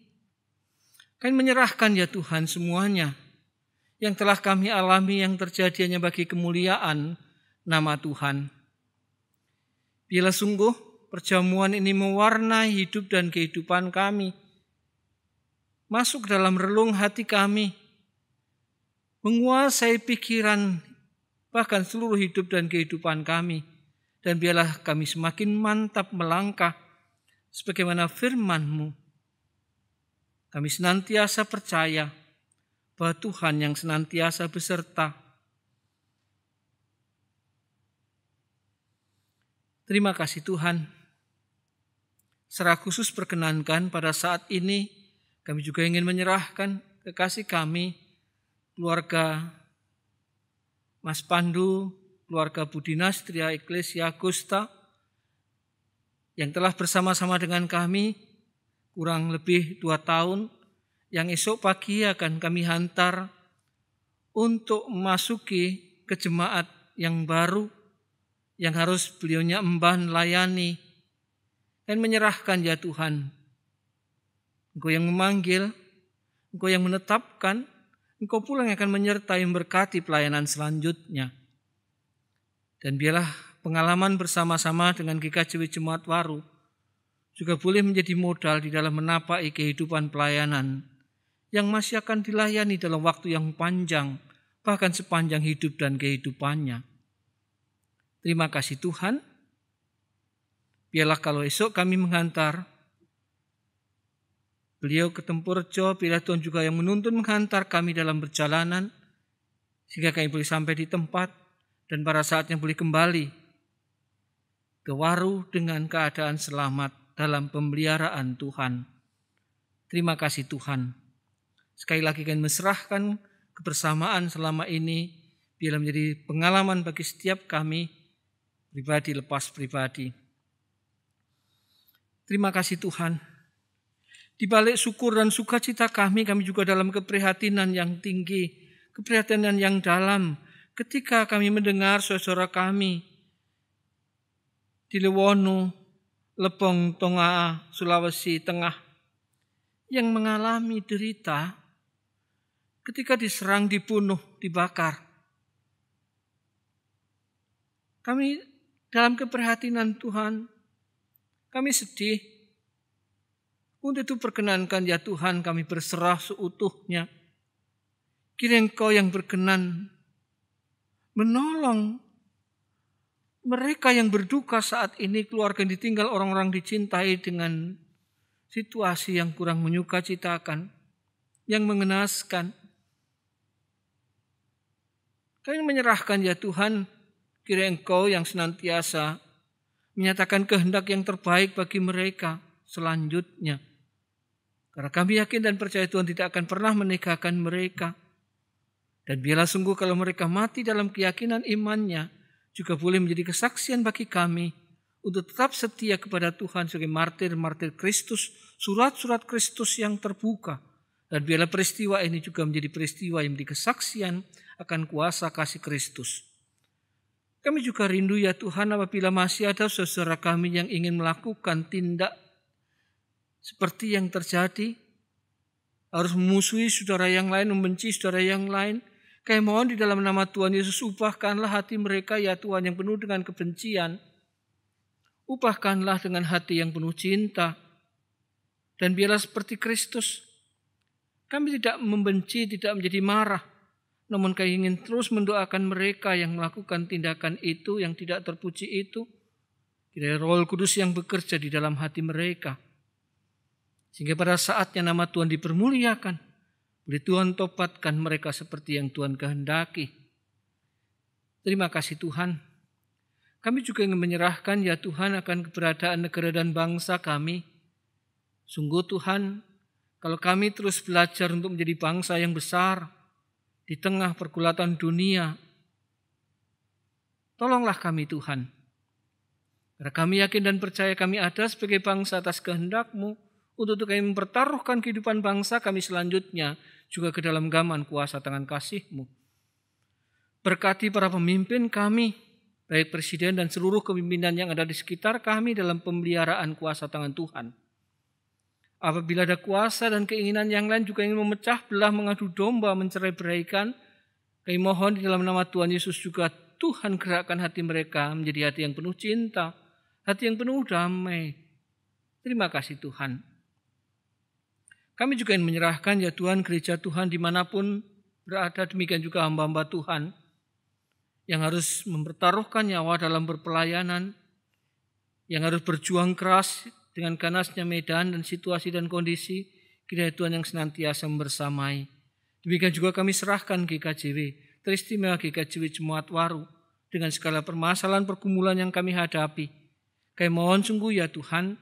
Kami menyerahkan ya Tuhan semuanya yang telah kami alami yang terjadi hanya bagi kemuliaan nama Tuhan. Bila sungguh perjamuan ini mewarnai hidup dan kehidupan kami, masuk dalam relung hati kami, menguasai pikiran bahkan seluruh hidup dan kehidupan kami. Dan biarlah kami semakin mantap melangkah sebagaimana firman-Mu. Kami senantiasa percaya bahwa Tuhan yang senantiasa beserta. Terima kasih Tuhan. Secara khusus perkenankan pada saat ini kami juga ingin menyerahkan kekasih kami, keluarga Mas Pandu, keluarga Budinastria Eklesia Agusta, yang telah bersama-sama dengan kami kurang lebih 2 tahun, yang esok pagi akan kami hantar untuk memasuki ke jemaat yang baru, yang harus beliaunya emban layani, dan menyerahkan ya Tuhan. Engkau yang memanggil, Engkau yang menetapkan, Engkau pula yang akan menyertai memberkati pelayanan selanjutnya. Dan biarlah pengalaman bersama-sama dengan GKJW Jemaat Waru juga boleh menjadi modal di dalam menapaki kehidupan pelayanan yang masih akan dilayani dalam waktu yang panjang, bahkan sepanjang hidup dan kehidupannya. Terima kasih Tuhan. Biarlah kalau esok kami menghantar beliau ke Tempurjo, biarlah Tuhan juga yang menuntun menghantar kami dalam perjalanan, sehingga kami boleh sampai di tempat dan pada saatnya boleh kembali ke Waru dengan keadaan selamat dalam pemeliharaan Tuhan. Terima kasih Tuhan. Sekali lagi kami menyerahkan kebersamaan selama ini, biarlah menjadi pengalaman bagi setiap kami, pribadi lepas pribadi. Terima kasih Tuhan. Di balik syukur dan sukacita kami juga dalam keprihatinan yang tinggi, keprihatinan yang dalam, ketika kami mendengar saudara kami di Liwonu, Lebong, Tonga, Sulawesi Tengah, yang mengalami derita ketika diserang, dibunuh, dibakar. Kami dalam keprihatinan Tuhan, kami sedih. Untuk itu perkenankan ya Tuhan kami berserah seutuhnya. Kiranya Engkau yang berkenan menolong mereka yang berduka saat ini, keluarga yang ditinggal orang-orang dicintai dengan situasi yang kurang menyukacitakan, yang mengenaskan. Kami menyerahkan ya Tuhan, kiranya Engkau yang senantiasa menyatakan kehendak yang terbaik bagi mereka selanjutnya. Karena kami yakin dan percaya Tuhan tidak akan pernah meninggalkan mereka. Dan biarlah sungguh kalau mereka mati dalam keyakinan imannya, juga boleh menjadi kesaksian bagi kami untuk tetap setia kepada Tuhan sebagai martir-martir Kristus, surat-surat Kristus yang terbuka. Dan biarlah peristiwa ini juga menjadi peristiwa yang menjadi kesaksian akan kuasa kasih Kristus. Kami juga rindu ya Tuhan apabila masih ada saudara kami yang ingin melakukan tindak seperti yang terjadi, harus memusuhi saudara yang lain, membenci saudara yang lain. Kami mohon di dalam nama Tuhan Yesus, ubahkanlah hati mereka ya Tuhan yang penuh dengan kebencian. Ubahkanlah dengan hati yang penuh cinta. Dan biarlah seperti Kristus, kami tidak membenci, tidak menjadi marah. Namun kami ingin terus mendoakan mereka yang melakukan tindakan itu, yang tidak terpuji itu. Kiranya Roh Kudus yang bekerja di dalam hati mereka. Sehingga pada saatnya nama Tuhan dipermuliakan, boleh Tuhan tobatkan mereka seperti yang Tuhan kehendaki. Terima kasih Tuhan. Kami juga ingin menyerahkan ya Tuhan akan keberadaan negara dan bangsa kami. Sungguh Tuhan, kalau kami terus belajar untuk menjadi bangsa yang besar di tengah pergulatan dunia, tolonglah kami Tuhan. Karena kami yakin dan percaya kami ada sebagai bangsa atas kehendak-Mu untuk kami mempertaruhkan kehidupan bangsa kami selanjutnya juga ke dalam genggaman kuasa tangan kasih-Mu. Berkati para pemimpin kami, baik presiden dan seluruh kepemimpinan yang ada di sekitar kami dalam pemeliharaan kuasa tangan Tuhan. Apabila ada kuasa dan keinginan yang lain juga ingin memecah belah, mengadu domba, mencerai-beraikan, kami mohon di dalam nama Tuhan Yesus juga Tuhan gerakkan hati mereka menjadi hati yang penuh cinta, hati yang penuh damai. Terima kasih Tuhan. Kami juga ingin menyerahkan ya Tuhan gereja Tuhan dimanapun berada, demikian juga hamba-hamba Tuhan yang harus mempertaruhkan nyawa dalam berpelayanan, yang harus berjuang keras dengan ganasnya medan dan situasi dan kondisi, kiranya Tuhan yang senantiasa membersamai. Demikian juga kami serahkan GKJW, teristimewa GKJW Jemaat Waru, dengan segala permasalahan pergumulan yang kami hadapi. Kami mohon sungguh ya Tuhan,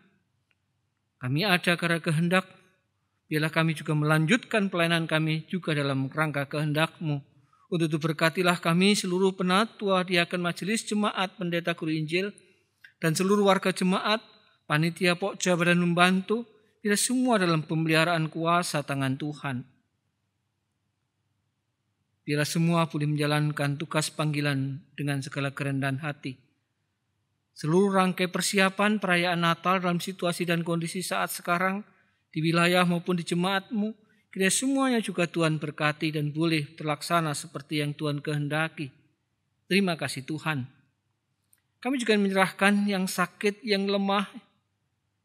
kami ada karena kehendak, biarlah kami juga melanjutkan pelayanan kami juga dalam rangka kehendak-Mu. Untuk itu berkatilah kami seluruh penatua, diaken majelis jemaat, pendeta guru Injil, dan seluruh warga jemaat, panitia pokja dan membantu, bila semua dalam pemeliharaan kuasa tangan Tuhan. Biarlah semua boleh menjalankan tugas panggilan dengan segala kerendahan hati. Seluruh rangkai persiapan perayaan Natal dalam situasi dan kondisi saat sekarang, di wilayah maupun di jemaat-Mu, kiranya semuanya juga Tuhan berkati dan boleh terlaksana seperti yang Tuhan kehendaki. Terima kasih Tuhan. Kami juga menyerahkan yang sakit, yang lemah,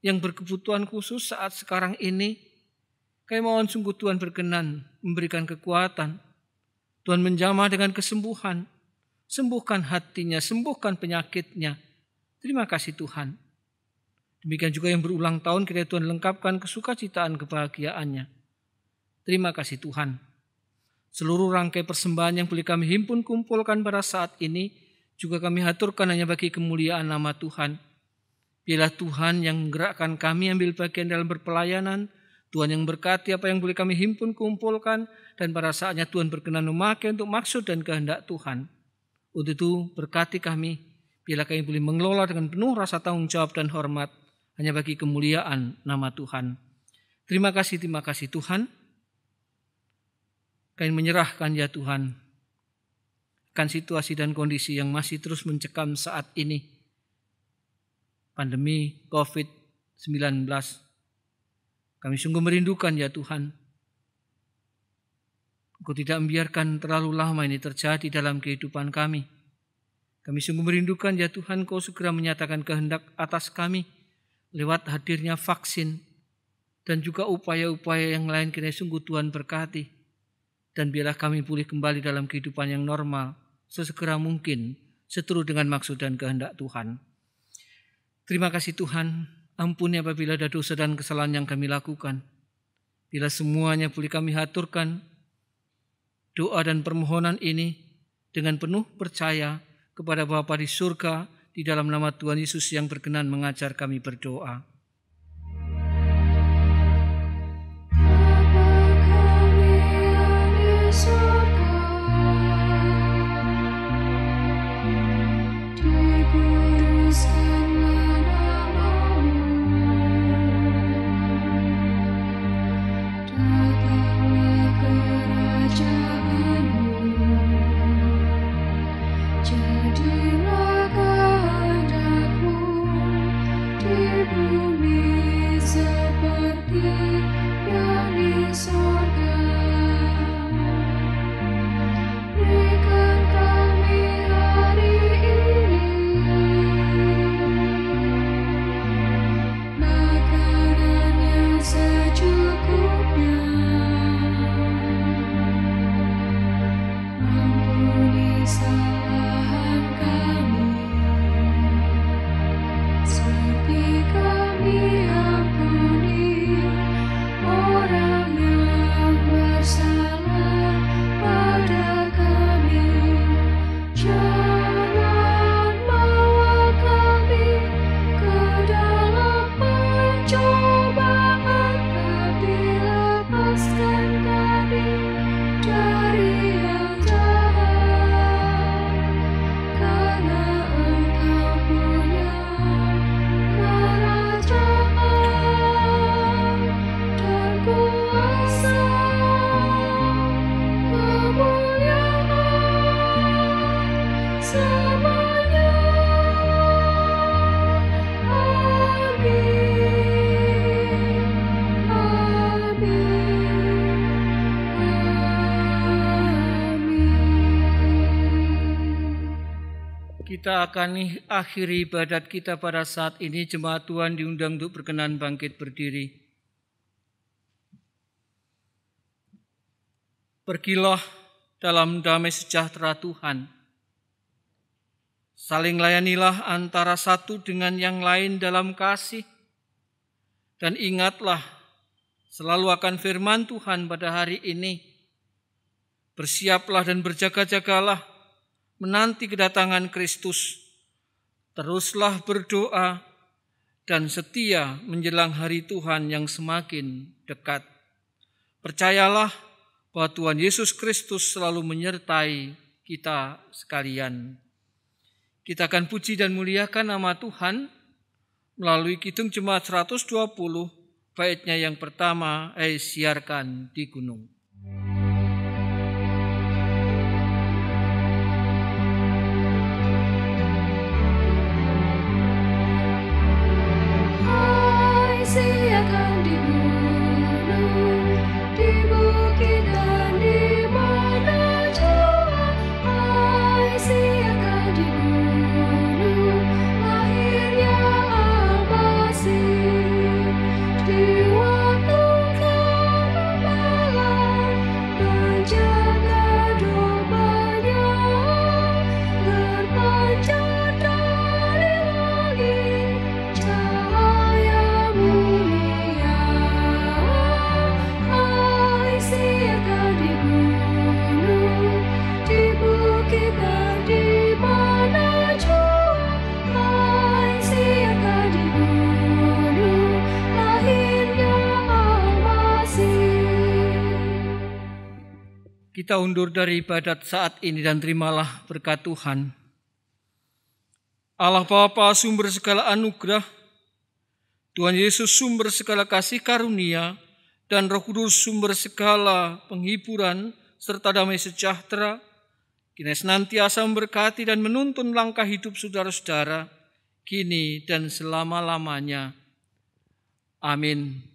yang berkebutuhan khusus saat sekarang ini. Kami mohon sungguh Tuhan berkenan memberikan kekuatan, Tuhan menjamah dengan kesembuhan, sembuhkan hatinya, sembuhkan penyakitnya. Terima kasih Tuhan. Demikian juga yang berulang tahun, kiranya Tuhan lengkapkan kesukacitaan kebahagiaannya. Terima kasih Tuhan. Seluruh rangkai persembahan yang boleh kami himpun kumpulkan pada saat ini, juga kami haturkan hanya bagi kemuliaan nama Tuhan. Biarlah Tuhan yang menggerakkan kami ambil bagian dalam berpelayanan, Tuhan yang berkati apa yang boleh kami himpun kumpulkan, dan pada saatnya Tuhan berkenan memakai untuk maksud dan kehendak Tuhan. Untuk itu berkati kami, biarlah kami boleh mengelola dengan penuh rasa tanggung jawab dan hormat, hanya bagi kemuliaan nama Tuhan. Terima kasih Tuhan. Kami menyerahkan ya Tuhan, akan situasi dan kondisi yang masih terus mencekam saat ini. Pandemi COVID-19. Kami sungguh merindukan ya Tuhan, Engkau tidak membiarkan terlalu lama ini terjadi dalam kehidupan kami. Kami sungguh merindukan ya Tuhan, Engkau segera menyatakan kehendak atas kami lewat hadirnya vaksin dan juga upaya-upaya yang lain. Kiranya sungguh Tuhan berkati dan biarlah kami pulih kembali dalam kehidupan yang normal sesegera mungkin seturut dengan maksud dan kehendak Tuhan. Terima kasih Tuhan. Ampuni apabila ada dosa dan kesalahan yang kami lakukan. Bila semuanya boleh kami haturkan doa dan permohonan ini dengan penuh percaya kepada Bapa di surga, di dalam nama Tuhan Yesus yang berkenan mengajar kami berdoa. Jadilah kehendak-Mu di bumi. kita akan akhiri ibadat kita pada saat ini. Jemaat Tuhan diundang untuk berkenan bangkit berdiri. Pergilah dalam damai sejahtera Tuhan. Saling layanilah antara satu dengan yang lain dalam kasih. Dan ingatlah selalu akan firman Tuhan pada hari ini. Bersiaplah dan berjaga-jagalah menanti kedatangan Kristus. Teruslah berdoa dan setia menjelang hari Tuhan yang semakin dekat. Percayalah bahwa Tuhan Yesus Kristus selalu menyertai kita sekalian. Kita akan puji dan muliakan nama Tuhan melalui Kidung Jemaat 120, baitnya yang pertama, siarkan di gunung. Siarkan di gunung, di bukit dan di mana jua. Hai, siarkan di gunung, lahirnya Al-Masih. Di waktu gembala, menjaga dombanya, berpancar dari langit, cahaya mulia. Hai, siarkan di gunung, di bukit dan di mana jua. Hai, siarkan di gunung, lahirnya Al-Masih. Kita undur dari ibadat saat ini dan terimalah berkat Tuhan. Allah Bapa sumber segala anugerah, Tuhan Yesus sumber segala kasih karunia, dan Roh Kudus sumber segala penghiburan serta damai sejahtera, kini senantiasa memberkati dan menuntun langkah hidup saudara-saudara, kini dan selama-lamanya. Amin.